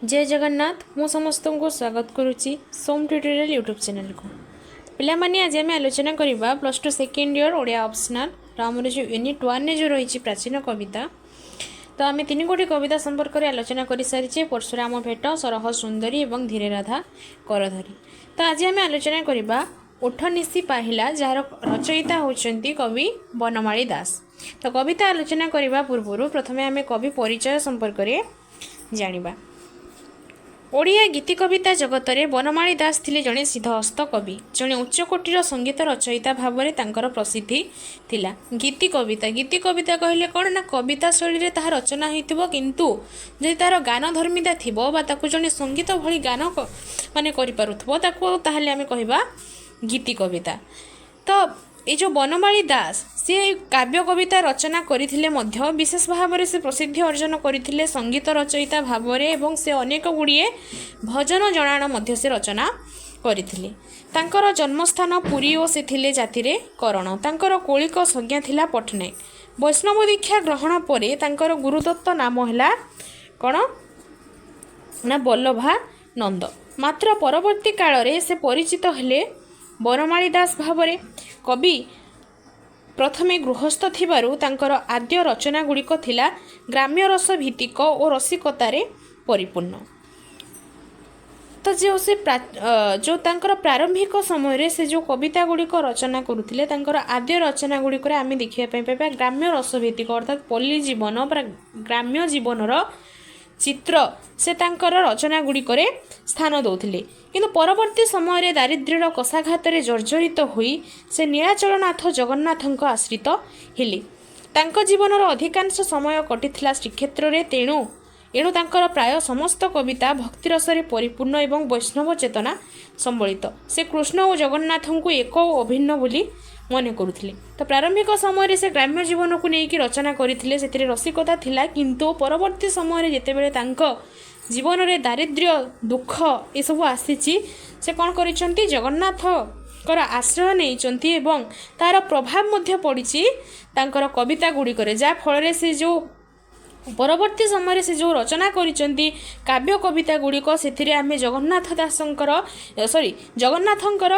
जय जगन्नाथ मु समस्त को स्वागत करुच्ची सोम ट्यूटोरियल यूट्यूब चैनल को पिलामाने आज आम आलोचना करवा plus two second year Odia optional आमर जो यूनिट 1 ने जो रही प्राचीन कविता तो आम 3 गोटी कविता संपर्क में आलोचना कर सारी परशुराम भेट सरह सुंदरी और धीरे राधा करधरी। तो आज आम आलोचना करवा उठ निशी पाहिला जार रचयिता होती कवि बनमाली दास। तो कविता आलोचना करने पूर्व प्रथमे आम कवि परिचय संपर्क में जानिबा। ओडिया गीति कविता जगत में बनमाली दास थिले जड़े सिद्धहस्त कवि, जड़े उच्चकोटीर संगीत रचयिता भाव में तांकर प्रसिद्धि थिला। गीति कविता कहले कौन ना कविता शैली रे ताहा रचना होइतिबो किंतु जे तार गान धर्मिता थिबो बा ताकु जड़े संगीत भली गान माने करि पारुथबो ताकु ताहले आमे कहिबा गीति कविता। तो ये जो बनमाली दास सी काव्य कविता रचना करथिले मध्य विशेष भाव में से प्रसिद्धि अर्जन करथिले संगीत रचयिता भाव में एवं से अनेक गुड़िए भजन जनाण मध्य से रचना करथिले। तांकर जन्मस्थान पुरी और से थिले जाति रे करण। तांकर कौलिक संज्ञा थिला पटनायक। वैष्णव दीक्षा ग्रहण परे तांकर गुरुदत्त नाम हैला कण ना वल्लभा नंद। मात्र परवर्ती काल रे से परिचित हेले बनमाली दास भाव में। कवि प्रथमे गृहस्थ थिबारु तांकर आद्य रचना गुड़िक थिला ग्राम्य रस भित्तिक और रसिकतारे परिपूर्ण। तो जो तांकर प्रारंभिक समय से जो कविता गुड़िक रचना करुथिले तांकर आद्य रचना गुड़िक आमे देखिया पाइबा ग्राम्य रस भित्तिक अर्थात पल्ली जीवन ग्राम्य जीवनर चित्र से तांकर रचना गुड़िक स्थान दौथिले। किंतु परवर्ती समय रे दारिद्र्यर कषाघात जर्जरित होई से नीलाचलनाथ जगन्नाथଙ୍କ आश्रित हेले। तांको जीवनर अधिकांश समय कटिथिला श्रीक्षेत्र रे एणु तांकर प्राय समस्त कविता भक्तिरस रे परिपूर्ण एवं वैष्णव चेतना संबलित। से कृष्ण और जगन्नाथଙ୍କୁ एक और अभिन्न बोली मन करुथिले। तो प्रारंभिक समय से ग्राम्य जीवन को लेकिन रचना करथिले सेतिरे रसिकता थिला किंतु परवर्ती समय जेतेबेले तांको जीवन रे दारिद्र्य दुख ये सब आसीची से कौन करिसंती जगन्नाथ कर आश्रय नैचंती एवं तार प्रभाव मध्य पड़िची तांकर कविता गुड़िक जा फल से जो परवर्ती समय से जो रचना करिसंती काव्य कविता गुड़िक से आम जगन्नाथ दासंकर जगन्नाथंकर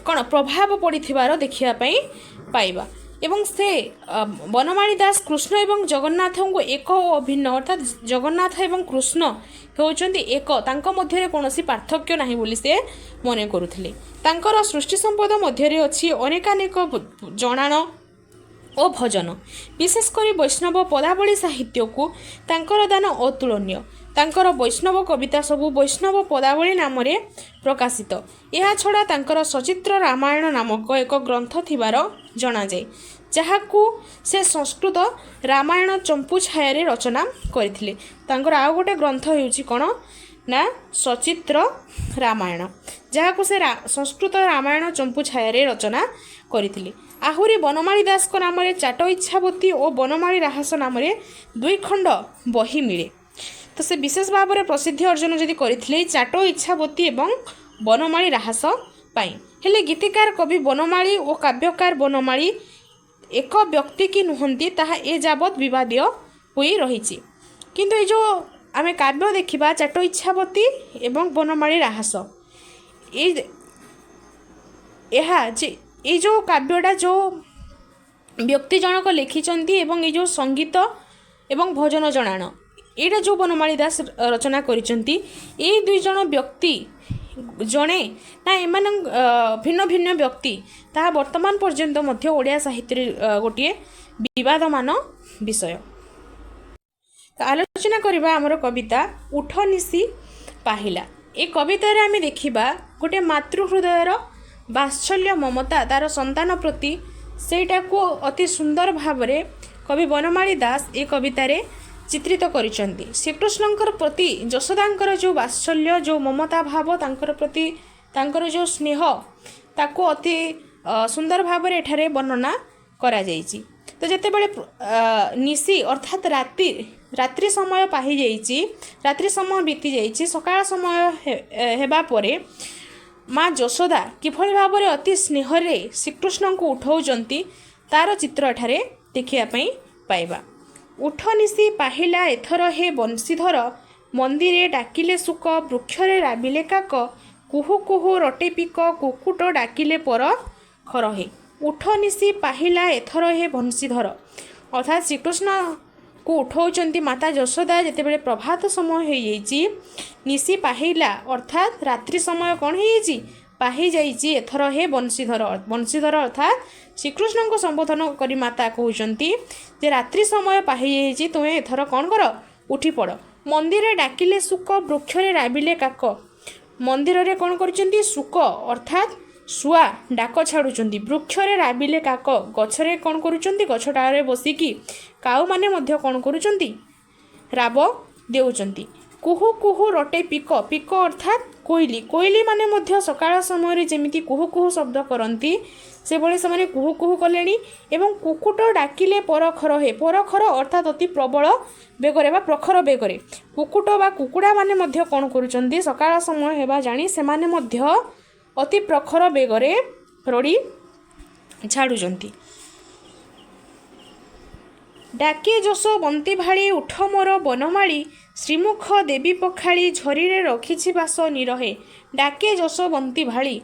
कौन प्रभाव पड़िथिबार देखिया पाइबा। एवं से बनमाली दास कृष्ण एवं जगन्नाथ को एक अभिन्न अर्थात जगन्नाथ एवं कृष्ण होउचंती एक तांको मध्यरे कोनोसी पार्थक्य नाही बोली से मने करुथिले। तांकर सृष्टि संपद मध्यरे अछि अनेकानेक जणाण और भजन विशेषकर वैष्णव पदावली साहित्य को तांकर दान अतुलनीय। तांकर वैष्णव कविता सबु वैष्णव पदावली नाम रे प्रकाशित। यह छड़ा तांकर सचित्र रामायण नामक एक ग्रंथ थिबार जना जाए जहाकू से संस्कृत रामायण चंपू छाया रचना करथिले। तांकर आउ गोटे ग्रंथ हेउची कोन ना सचित्र रामायण जहाकू से संस्कृत रामायण चंपू छाया रचना करथिले। आहुरी बनमाली दास को नाम चाट इच्छावती और बनमाली राहस नाम 2 खंड बही मिले। तो से विशेष भाव में प्रसिद्धि अर्जन जदि करथिले चाट इच्छावती एवं बनमाली राहस पाई। हेले गीतिकार कवि बनमाली और काव्यकार बनमाली एक व्यक्ति की नुहंती ताहा ए जाबत विवादीय होई रहिछि। किंतु ये जो आमे काव्य देखिबा चाट इच्छावती एवं बनमाली राहस ये जो काव्यटा जो व्यक्ति जनक लिखिचंती एवं ये जो संगीत एवं भजन जनाण एटा जो बनमाली दास रचना करिचंती ए 2 जण व्यक्ति जणे ना एमान भिन्न भिन्न व्यक्ति ताहा वर्तमान पर्यंत मध्य ओडिया साहित्य गोटे विवादमान विषय। तो आलोचना करबा हमर कविता उठ निशी पाहिला। ए कविता रे आमे देखिबा गोटे मातृहृदयर वात्सल्य ममता तार संतान प्रति सेटा को अति सुंदर भाव में कवि बनमाली दास ए कविता रे चित्रित करिसंती। श्रीकृष्णंकर प्रति यशोदांकर जो वात्सल्य जो ममता भाव तांकर प्रति तांकर जो स्नेह ताको अति सुंदर भाव में एठारे वर्णना करा जायछि। तो जेतेबेले निशी अर्थात रात्रि समय पाहि जायछि रात्रि समय बीती जायछि सकाळ समय हेबा परे माँ यशोदा किभଳି भाव में अति स्नेह रे श्रीकृष्ण को उठाउचंती तार चित्र एठारे देखिया पाइबा। उठ निशी पाहिला एथर हे बंशीधर ମନ୍ଦିରେ ଡାକିଲେ ଶୁକ ବୃକ୍ଷରେ ରାବିଲେ କାକ କୁହୁ କୁହୁ ରଟେ ପିକ କୁକୁଟ ଡାକିଲେ ପର ଖରହେ ଉଠ ନିଶି ପାହିଲା ଏଥର ହେ ବଂଶୀଧର। ଅର୍ଥାତ୍ ଶ୍ରୀକୃଷ୍ଣକୁ ଉଠାଉଛନ୍ତି ମାତା ଯଶୋଦା ଯେତେବେଳେ ପ୍ରଭାତ ସମୟ ହୋଇଯାଇଛି, ନିଶି ପାହିଲା ଅର୍ଥାତ୍ ରାତ୍ରି ସମୟ କ'ଣ ହୋଇଯାଇଛି ପାହିଯାଇଛି, ଏଥର ହେ ବଂଶୀଧର। ବଂଶୀଧର ଅର୍ଥାତ୍ ଶ୍ରୀକୃଷ୍ଣଙ୍କୁ ସମ୍ବୋଧନ କରି ମାତା କହୁଛନ୍ତି ଯେ ରାତ୍ରି ସମୟ ପାହିଯାଇଛି, ତୁମେ ଏଥର କ'ଣ କର ଉଠି ପଡ଼। ମନ୍ଦିରରେ ଡାକିଲେ ଶୁକ ବୃକ୍ଷରେ ରାବିଲେ କାକ। ମନ୍ଦିରରେ କ'ଣ କରୁଛନ୍ତି ଶୁକ ଅର୍ଥାତ୍ ଶୁଆ ଡାକ ଛାଡ଼ୁଛନ୍ତି। ବୃକ୍ଷରେ ରାବିଲେ କାକ ଗଛରେ କ'ଣ କରୁଛନ୍ତି ଗଛ ଡାଳରେ ବସିକି କାଉମାନେ ମଧ୍ୟ କ'ଣ କରୁଛନ୍ତି ରାବ ଦେଉଛନ୍ତି। କୁହୁ କୁହୁ ରଟେ ପିକ ପିକ ଅର୍ଥାତ୍ କୋଇଲି କୋଇଲି ମାନେ ମଧ୍ୟ ସକାଳ ସମୟରେ ଯେମିତି କୁହୁ କୁହୁ ଶବ୍ଦ କରନ୍ତି ସେଭଳି ସେମାନେ କୁହୁ କୁହୁ କଲେଣି। ଏବଂ କୁକୁଟ ଡାକିଲେ ପରଖର ହେ ପରଖର ଅର୍ଥାତ୍ ଅତି ପ୍ରବଳ ବେଗରେ ବା ପ୍ରଖର ବେଗରେ କୁକୁଟ ବା କୁକୁଡ଼ା ମାନେ ମଧ୍ୟ କ'ଣ କରୁଛନ୍ତି ସକାଳ ସମୟ ହେବା ଜାଣି ସେମାନେ ମଧ୍ୟ ଅତି ପ୍ରଖର ବେଗରେ ରଡ଼ି ଛାଡ଼ୁଛନ୍ତି। ଡାକେ ଯଶ ବନ୍ତି ଭାଳି ଉଠ ମୋର ବନମାଳି ଶ୍ରୀମୁଖ ଦେବୀ ପଖାଳି ଝରିରେ ରଖିଛି ବାସ ନିରହେ। ଡାକେ ଯଶ ବନ୍ତି ଭାଳି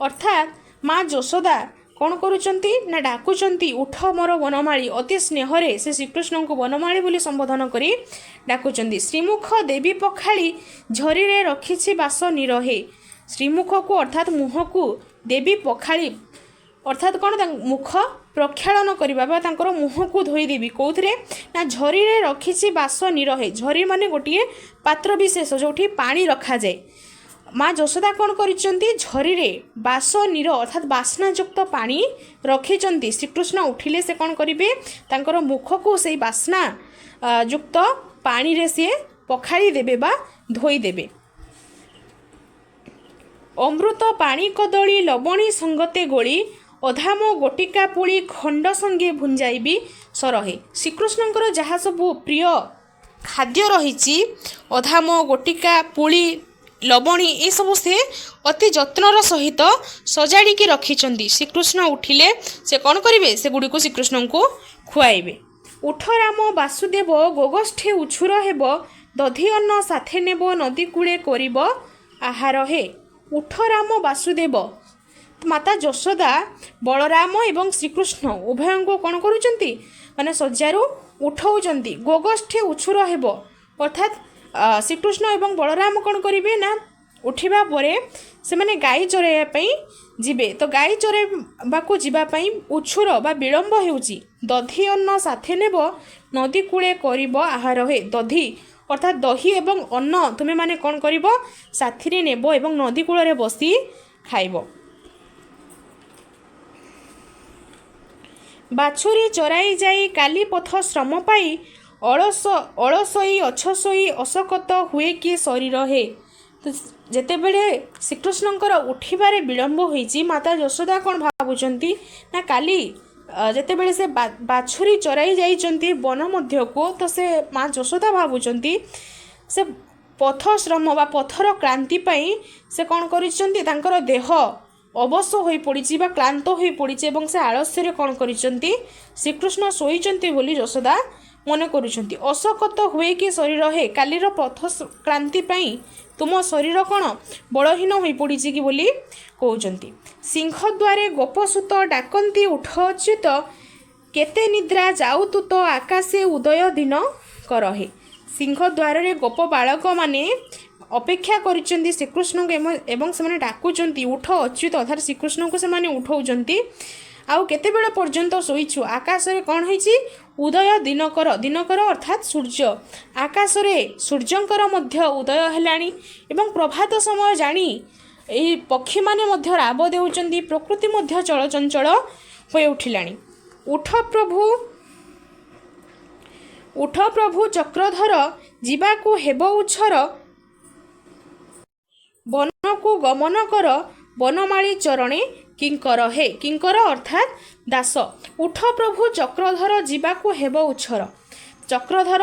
ଅର୍ଥାତ୍ ମା ଯଶୋଦା କ'ଣ କରୁଛନ୍ତି ନା ଡାକୁଛନ୍ତି ଉଠ ମୋର ବନମାଳି। ଅତି ସ୍ନେହରେ ସେ ଶ୍ରୀକୃଷ୍ଣଙ୍କୁ ବନମାଳି ବୋଲି ସମ୍ବୋଧନ କରି ଡାକୁଛନ୍ତି। ଶ୍ରୀମୁଖ ଦେବୀ ପଖାଳି ଝରିରେ ରଖିଛି ବାସ ନିରହେ। ଶ୍ରୀମୁଖକୁ ଅର୍ଥାତ୍ ମୁହଁକୁ ଦେବୀ ପଖାଳି ଅର୍ଥାତ୍ କ'ଣ ମୁଖ ପ୍ରକ୍ଷାଳନ କରିବା ବା ତାଙ୍କର ମୁହଁକୁ ଧୋଇଦେବି କେଉଁଥିରେ ନା ଝରିରେ ରଖିଛି ବାସ ନିରହେ। ଝରି ମାନେ ଗୋଟିଏ ପାତ୍ର ବିଶେଷ ଯେଉଁଠି ପାଣି ରଖାଯାଏ। ମା ଯଶୋଦା କ'ଣ କରିଛନ୍ତି ଝରିରେ ବାସ ନିର ଅର୍ଥାତ୍ ବାସ୍ନାଯୁକ୍ତ ପାଣି ରଖିଛନ୍ତି। ଶ୍ରୀକୃଷ୍ଣ ଉଠିଲେ ସେ କ'ଣ କରିବେ ତାଙ୍କର ମୁଖକୁ ସେଇ ବାସ୍ନା ଯୁକ୍ତ ପାଣିରେ ସିଏ ପଖାଳି ଦେବେ ବା ଧୋଇଦେବେ। ଅମୃତ ପାଣି କଦଳୀ ଲବଣୀ ସଙ୍ଗତେ ଗୋଳି ଅଧାମ ଗୋଟିକା ପୁଳି ଖଣ୍ଡ ସଙ୍ଗେ ଭୁଞ୍ଜାଇବି ସରହେ। ଶ୍ରୀକୃଷ୍ଣଙ୍କର ଯାହା ସବୁ ପ୍ରିୟ ଖାଦ୍ୟ ରହିଛି ଅଧାମ ଗୋଟିକା ପୁଳି ଲବଣୀ ଏସବୁ ସେ ଅତି ଯତ୍ନର ସହିତ ସଜାଡ଼ିକି ରଖିଛନ୍ତି। ଶ୍ରୀକୃଷ୍ଣ ଉଠିଲେ ସେ କ'ଣ କରିବେ ସେଗୁଡ଼ିକୁ ଶ୍ରୀକୃଷ୍ଣଙ୍କୁ ଖୁଆଇବେ। ଉଠ ରାମ ବାସୁଦେବ ଗୋଗଷ୍ଠେ ଉଛୁର ହେବ ଦଧି ଅନ୍ନ ସାଥେ ନେବ ନଦୀ କୂଳେ କରିବ ଆହାର ହେ। ଉଠ ରାମ ବାସୁଦେବ ମାତା ଯଶୋଦା ବଳରାମ ଏବଂ ଶ୍ରୀକୃଷ୍ଣ ଉଭୟଙ୍କୁ କ'ଣ କରୁଛନ୍ତି ମାନେ ଶଯ୍ୟାରୁ ଉଠାଉଛନ୍ତି। ଗୋଗଷ୍ଠେ ଉଛୁର ହେବ ଅର୍ଥାତ୍ ଶ୍ରୀକୃଷ୍ଣ ଏବଂ ବଳରାମ କ'ଣ କରିବେ ନା ଉଠିବା ପରେ ସେମାନେ ଗାଈ ଚରାଇବା ପାଇଁ ଯିବେ। ତ ଗାଈ ଚରାଇବାକୁ ଯିବା ପାଇଁ ଉଛୁର ବା ବିଳମ୍ବ ହେଉଛି। ଦଧି ଅନ୍ନ ସାଥେ ନେବ ନଦୀ କୂଳେ କରିବ ଆହାର ହେ। ଦଧି ଅର୍ଥାତ୍ ଦହି ଏବଂ ଅନ୍ନ ତୁମେମାନେ କ'ଣ କରିବ ସାଥିରେ ନେବ ଏବଂ ନଦୀ କୂଳରେ ବସି ଖାଇବ। ବାଛୁରୀ ଚରାଇ ଯାଇ କାଲି ପଥ ଶ୍ରମ ପାଇ ଅଳସୋଇ ଅଛସୋଇ ଅଶକତ ହୁଏ କି ଶରୀର ହେ। ତ ଯେତେବେଳେ ଶ୍ରୀକୃଷ୍ଣଙ୍କର ଉଠିବାରେ ବିଳମ୍ବ ହୋଇଛି ମାତା ଯଶୋଦା କ'ଣ ଭାବୁଛନ୍ତି ନା କାଲି ଯେତେବେଳେ ସେ ବାଛୁରୀ ଚରାଇ ଯାଇଛନ୍ତି ବନ ମଧ୍ୟକୁ ତ ସେ ମା ଯଶୋଦା ଭାବୁଛନ୍ତି ସେ ପଥ ଶ୍ରମ ବା ପଥର କ୍ଳାନ୍ତି ପାଇଁ ସେ କ'ଣ କରିଛନ୍ତି ତାଙ୍କର ଦେହ ଅବଶ ହୋଇପଡ଼ିଛି ବା କ୍ଳାନ୍ତ ହୋଇପଡ଼ିଛି ଏବଂ ସେ ଆଳସ୍ୟରେ କ'ଣ କରିଛନ୍ତି ଶ୍ରୀକୃଷ୍ଣ ଶୋଇଛନ୍ତି ବୋଲି ଯଶୋଦା ମନେ କରୁଛନ୍ତି। ଅଶକତ ହୁଏ କି ଶରୀର ହେ କାଲିର ପଥ କ୍ଳାନ୍ତି ପାଇଁ ତୁମ ଶରୀର କ'ଣ ବଳହୀନ ହୋଇପଡ଼ିଛି କି ବୋଲି କହୁଛନ୍ତି। ସିଂହଦ୍ୱାରେ ଗୋପସୂତ ଡାକନ୍ତି ଉଠ ଅଚ୍ୟୁତ କେତେ ନିଦ୍ରା ଯାଉ ତୁତ ଆକାଶେ ଉଦୟ ଦିନ କରହେ। ସିଂହଦ୍ୱାରରେ ଗୋପ ବାଳକମାନେ ଅପେକ୍ଷା କରିଛନ୍ତି ଶ୍ରୀକୃଷ୍ଣଙ୍କୁ ଏବଂ ସେମାନେ ଡାକୁଛନ୍ତି ଉଠ ଅଚ୍ୟୁତ ଅର୍ଥାତ୍ ଶ୍ରୀକୃଷ୍ଣଙ୍କୁ ସେମାନେ ଉଠାଉଛନ୍ତି। ଆଉ କେତେବେଳ ପର୍ଯ୍ୟନ୍ତ ଶୋଇଛୁ ଆକାଶରେ କ'ଣ ହେଇଛି ଉଦୟ ଦିନକର ଦିନକର ଅର୍ଥାତ୍ ସୂର୍ଯ୍ୟ ଆକାଶରେ ସୂର୍ଯ୍ୟଙ୍କର ମଧ୍ୟ ଉଦୟ ହେଲାଣି ଏବଂ ପ୍ରଭାତ ସମୟ ଜାଣି ଏହି ପକ୍ଷୀମାନେ ମଧ୍ୟ ରାବ ଦେଉଛନ୍ତି। ପ୍ରକୃତି ମଧ୍ୟ ଚଳଚଞ୍ଚଳ ହୋଇ ଉଠିଲାଣି। ଉଠ ପ୍ରଭୁ ଚକ୍ରଧର ଯିବାକୁ ହେବ ଉଛର ବନକୁ ଗମନ କର ବନମାଳି ଚରଣେ କିଙ୍କର ହେ। କିଙ୍କର ଅର୍ଥାତ୍ ଦାସ। ଉଠ ପ୍ରଭୁ ଚକ୍ରଧର ଯିବାକୁ ହେବ ଉଛର। ଚକ୍ରଧର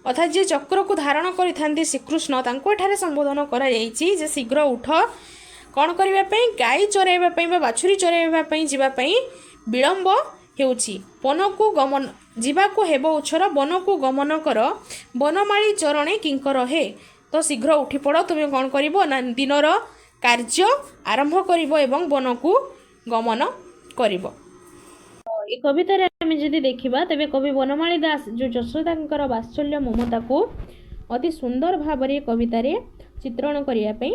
ଅର୍ଥାତ୍ ଯିଏ ଚକ୍ରକୁ ଧାରଣ କରିଥାନ୍ତି ଶ୍ରୀକୃଷ୍ଣ ତାଙ୍କୁ ଏଠାରେ ସମ୍ବୋଧନ କରାଯାଇଛି ଯେ ଶୀଘ୍ର ଉଠ କ'ଣ କରିବା ପାଇଁ ଗାଈ ଚରାଇବା ପାଇଁ ବା ବାଛୁରୀ ଚରାଇବା ପାଇଁ ଯିବା ପାଇଁ ବିଳମ୍ବ ହେଉଛି। ବନକୁ ଗମନ ଯିବାକୁ ହେବ ଉଛର ବନକୁ ଗମନ କର ବନମାଳି ଚରଣେ କିଙ୍କର ହେ। तो शीघ्र उठी पड़ तुम कौन कर दिनर कार्य आरंभ कर वन को गमन कर। ए कवितार आम जदि देखा तेरे कवि बनमाली दास जो यशोदा वात्सल्य ममता को अति सुंदर भाव में कवितार चित्रण करने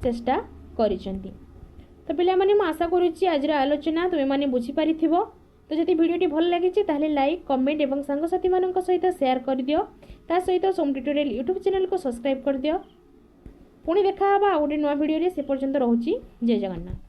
चेष्टा करिसेंती। तो पिला माने मैं आशा करुच्ची आज आलोचना तुम मैंने बुझीपारि। तो जदि भिडियोटी भल लगी ताहले लाइक कमेंट और सांगसाथी मान सहित शेयर कर दियो। ता सहित सोम ट्यूटोरियल यूट्यूब चैनल को सब्सक्राइब कर दियो। पुणी देखा गोटे नुआ भिडियो से पर्यंत रोची। जय जगन्नाथ।